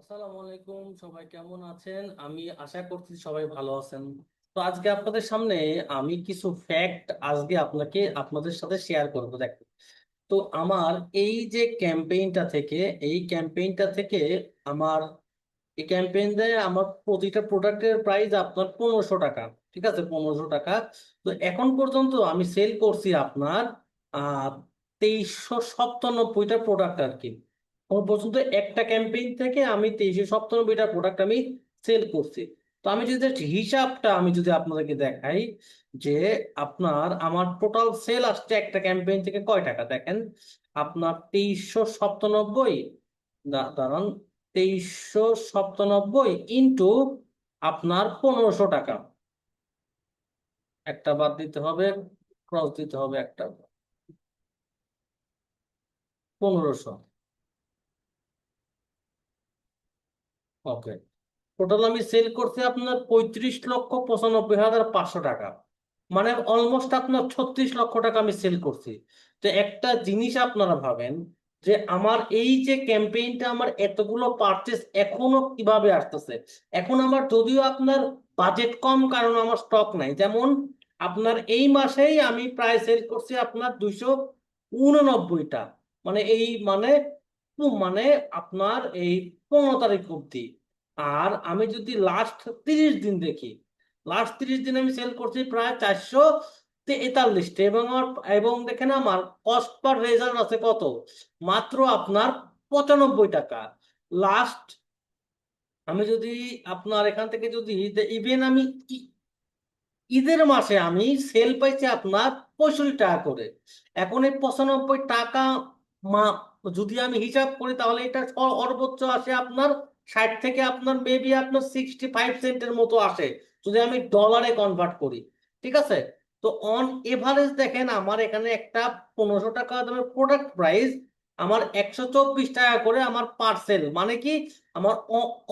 আসসালামু আলাইকুম, সবাই কেমন আছেন? আমি আশা করছি সবাই ভালো আছেন। তো আজকে আপনাদের সামনে আমি কিছু ফ্যাক্ট আজকে আপনাদের সাথে শেয়ার করব। দেখেন, তো আমার এই যে ক্যাম্পেইনটা থেকে এই ক্যাম্পেইনটা থেকে আমার এই ক্যাম্পেইন দেয় আমার প্রতিটা প্রোডাক্টের প্রাইস আপনার 1500 টাকা। ঠিক আছে, 1500 টাকা। তো এখন পর্যন্ত আমি সেল করছি আপনার 2397টা প্রোডাক্ট আর কি। এখন পর্যন্ত একটা ক্যাম্পেইন থেকে আমি 2397টা প্রোডাক্ট আমি সেল করছি। তো আমি যদি just হিসাবটা আমি যদি আপনাদেরকে দেখাই যে আমার টোটাল সেল আসছে একটা ক্যাম্পেইন থেকে কয় টাকা, দেখেন। আপনার 2397, দাঁড়ান, 2397 ইন্টু আপনার 1500 টাকা, একটা বাদ দিতে হবে, ক্রস দিতে হবে একটা, 1500। ওকে, টোটাল আমি সেল করছি আপনার 35,95,500 টাকা। মানে অলমোস্ট আপনার 36 লক্ষ টাকা আমি সেল করছি। তো একটা জিনিস আপনারা ভাবেন যে আমার এই যে ক্যাম্পেইনটা আমার এতগুলো পারচেস এখনো কিভাবে আসতেছে। এখন আমার যদিও আপনার বাজেট কম, কারণ আমার স্টক নাই। যেমন আপনার এই মাসেই আমি প্রায় সেল করছি আপনার 289টা, মানে মানে আপনার এই 15 তারিখ অব্দি। আর আমি যদি লাস্ট 30 দিন দেখি, লাস্ট 30 দিন আমি সেল করছি প্রায় 443টা, এবং দেখেন আমার কস্ট পার রেজাল্ট আছে কত, মাত্র আপনার 95 টাকা। লাস্ট আমি যদি আপনার এখান থেকে যদি ইভেন আমি ঈদের মাসে আমি সেল পাইছি আপনার 65 টাকা করে। এখন এই 95 টাকা মা যদি আমি হিসাব করি তাহলে এটা সর্বোচ্চ আসে আপনার 60 থেকে আপনার মেবি আপনার 65 সেন্টের মতো আসে, যদি আমি ডলারে কনভার্ট করি। ঠিক আছে, তো অন এভারেজ দেখেন আমার এখানে একটা 1500 টাকা দামের প্রোডাক্ট প্রাইস আমার 124 টাকা করে আমার পার্সেল, মানে কি আমার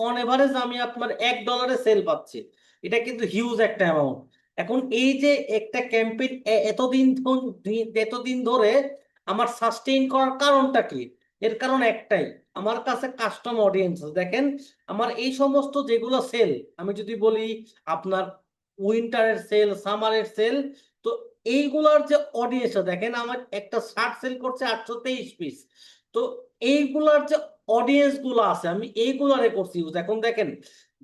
অন এভারেজ আমি আপনার $1 সেল পাচ্ছি। এটা কিন্তু হিউজ একটা অ্যামাউন্ট। এখন এই যে একটা ক্যাম্পেইন এতদিন ধরে আমার সাস্টেইন করার কারণটা কি? এর কারণ একটাই, আমার কাছে কাস্টম অডিয়েন্স। দেখেন, আমার এই সমস্ত যেগুলো সেল, আমি যদি বলি আপনার উইন্টারের সেল, সামারের সেল, তো এইগুলার যে অডিয়েন্স, দেখেন আমার একটা শার্ট সেল করছে 823 পিস। তো এইগুলার যে অডিয়েন্স গুলো আছে আমি এইগুলারে করছি ইউজ। এখন দেখেন,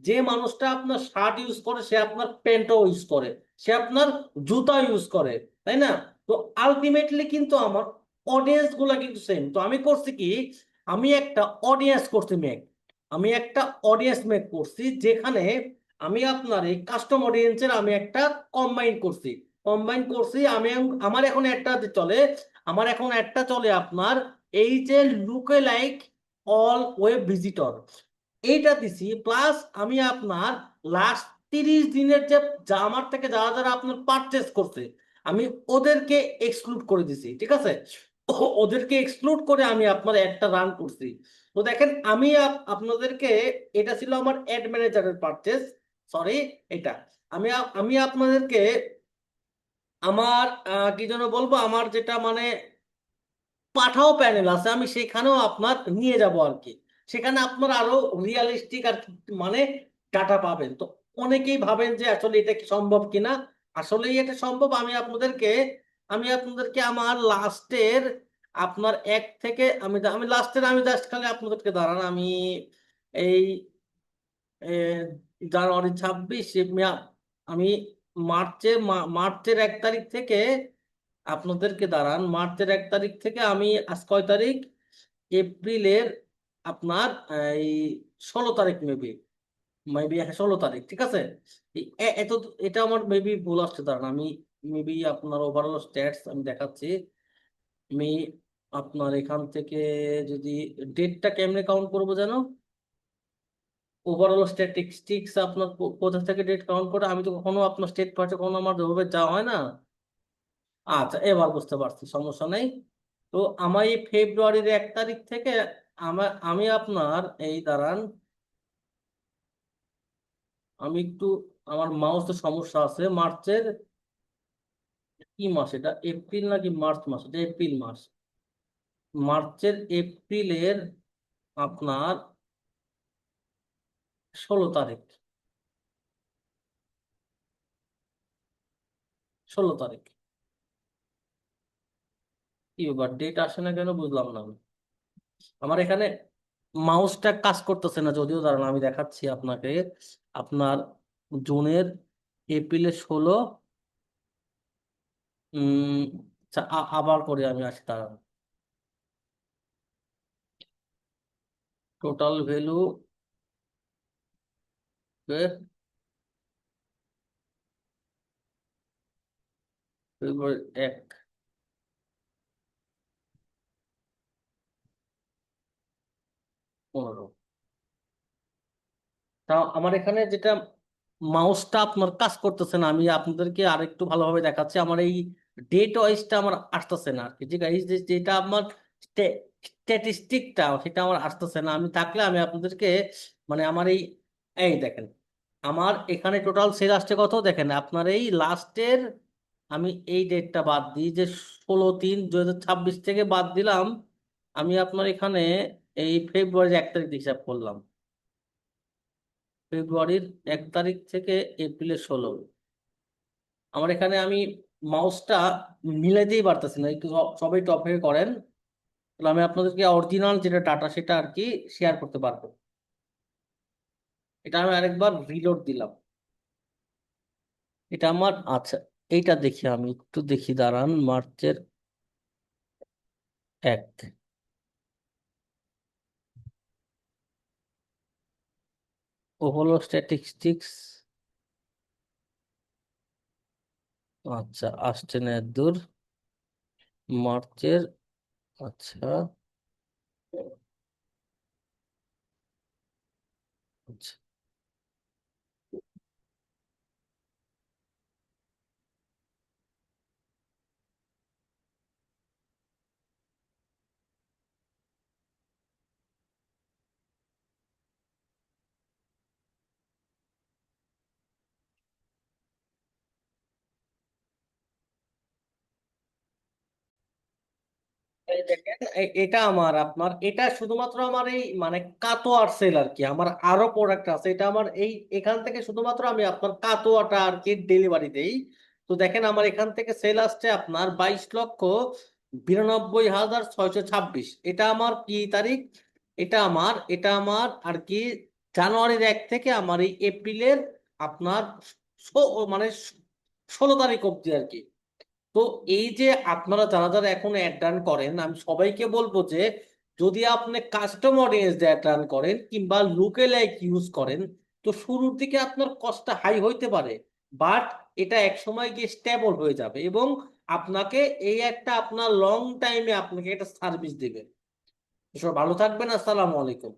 যে মানুষটা আপনার শার্ট ইউজ করে সে আপনার প্যান্টও ইউজ করে, সে আপনার জুতা ইউজ করে, তাই না? তো আলটিমেটলি কিন্তু আমার অডিয়েন্স গুলা কিন্তু সেম। তো আমি করছি কি, আমি একটা অডিয়েন্স করছি মেক, আমি একটা অডিয়েন্স মেক করছি যেখানে আমি আপনার এই কাস্টম অডিয়েন্সের আমি একটা কম্বাইন করছি আমি। আমার এখন একটা চলে, আপনার এই যে লুকে লাইক অল ওয়েব ভিজিটর, এইটা দিছি। প্লাস আমি আপনার লাস্ট 30 দিনের যে আমার থেকে যারা যারা আপনার পারচেস করছে আমি ওদেরকে এক্সক্লুড করে দিছি। ঠিক আছে, ওদেরকে এক্সক্লুড করে আমি আপনার একটা রান করছি। তো দেখেন আমি আপনাদেরকে, এটা ছিল আমার অ্যাড ম্যানেজারের পারচেস, সরি, এটা আমি আপনাদেরকে আমার কি যেন বলবো, আমার যেটা মানে পাঠাও প্যানেল আছে আমি সেখানেও আপনার নিয়ে যাব আর কি। সেখানে আপনার আরো রিয়ালিস্টিক আর মানে ডাটা পাবেন। তো অনেকেই ভাবেন যে আসলে এটা কি সম্ভব কিনা। আসলেই এটা সম্ভব। আমি আপনাদেরকে আমার লাস্টের আপনার এক থেকে আমি লাস্টের আমি জাস্ট খালি আপনাদেরকে দাঁড়ান, আমি এই জানুয়ারি 26 আমি মার্চের 1 তারিখ থেকে আপনাদেরকে দাঁড়ান, মার্চের 1 তারিখ থেকে আমি আজ কয় তারিখ, এপ্রিলের আপনার এই 16 তারিখ, মেবি মেবি 16 তারিখ। ঠিক আছে, এই এত এটা আমার মেবি ভুল আসছে, দাঁড়ান আমি মেবি আপনার ওভারঅল স্ট্যাটস আমি দেখাচ্ছি। আমি আপনার এখান থেকে যদি ডেটটা কেমনে কাউন্ট করবো যেন, ওভারঅল স্ট্যাটিস্টিক্স আপনার কোথা থেকে ডেট কাউন্ট করে, আমি তো কখনো আপনার স্টেট পার্টে কখনো আমার ওভাবে যাওয়া হয় না। আচ্ছা, এবার বুঝতে পারছি, সমস্যা নেই। তো আমার এই ফেব্রুয়ারির 1 তারিখ থেকে আমি আপনার এই দাঁড়ান, আমি একটু, আমার মাউসের সমস্যা আছে। মার্চের কি মাস এটা, এপ্রিল নাকি মার্চ মাস, এটা এপ্রিল মাস। এপ্রিলের আপনার 16 তারিখ। 16 তারিখ। কি ব্যাপার, ডেট আসে না কেন বুঝলাম না আমি। আমার এখানে মাউসটা কাজ করতেছে না যদিও, দাঁড়ান আমি দেখাচ্ছি আপনাকে। আপনার জুনের, এপ্রিলের 16। আচ্ছা, আবার করে আমি আসি, দাঁড়ান। টোটাল ভ্যালু ফেব্রুয়ারি 1, 15। তা আমার এখানে যেটা মাউসটা আপনার কাজ করতেছে না, আমি আপনাদেরকে আরেকটু ভালোভাবে দেখাচ্ছি। আমার এই ডেট ওয়াইজটা আমার আসতেছে না আর কি, ঠিক আছে? যেটা আমার স্ট্যাটিস্টিকটা সেটা আমার আসতেছে না। আমি থাকলে আমি আপনাদেরকে মানে আমার এই এই দেখেন, আমার এখানে টোটাল সেল আসছে কত দেখেন, আপনার এই লাস্টের, আমি এই ডেটটা বাদ দিই যে 16/3/2026 থেকে বাদ দিলাম। আমি আপনার এখানে এই ফেব্রুয়ারির 1 তারিখ হিসাব করলাম। ফেব্রুয়ারির 1 তারিখ থেকে এপ্রিলের 16। আমার এখানে আমি মাউসটা মিলাইতেই পারতেছি না, একটু সবাই একটু অপেক্ষা করেন। তাহলে আমি আপনাদেরকে অরিজিনাল যেটা ডাটা সেটা আর কি শেয়ার করতে পারবো। এটা আমি আরেকবার রিলোড দিলাম। এটা আমার, আচ্ছা, এইটা দেখি, আমি একটু দেখি, দাঁড়ান। মার্চের 1। ও হলো স্ট্যাটিস্টিক্স। আচ্ছা, আসছে না দূর। মার্চের, আচ্ছা আচ্ছা। এই দেখেন, এটা আমার আপনার এটা শুধুমাত্র আমার এই মানে কাটোয়ার সেল আর কি। আমার আরো প্রোডাক্ট আছে, এটা আমার এই এখান থেকে শুধুমাত্র আমি আপনার কাটোয়াটা আর কি ডেলিভারি দেই। তো দেখেন আমার এখান থেকে সেল আসছে আপনার 22,92,626। এটা আমার কি তারিখ? এটা আমার আর কি জানুয়ারির 1 থেকে আমার এই এপ্রিলের আপনার মানে 16 তারিখ অব্দি আর কি। তো এই যে আপনারা যারা যারা এখন অ্যাড রান করেন, আমি সবাইকে বলবো যে যদি আপনি কাস্টম অডিয়েন্স দিয়ে অ্যাড রান করেন কিংবা লোকে লাইক ইউজ করেন, তো শুরুর দিকে আপনার কস্টটা হাই হইতে পারে, বাট এটা এক সময় গিয়ে স্টেবল হয়ে যাবে এবং আপনাকে এই একটা আপনার লং টাইমে আপনাকে একটা সার্ভিস দেবে। সব ভালো থাকবেন, আসসালামু আলাইকুম।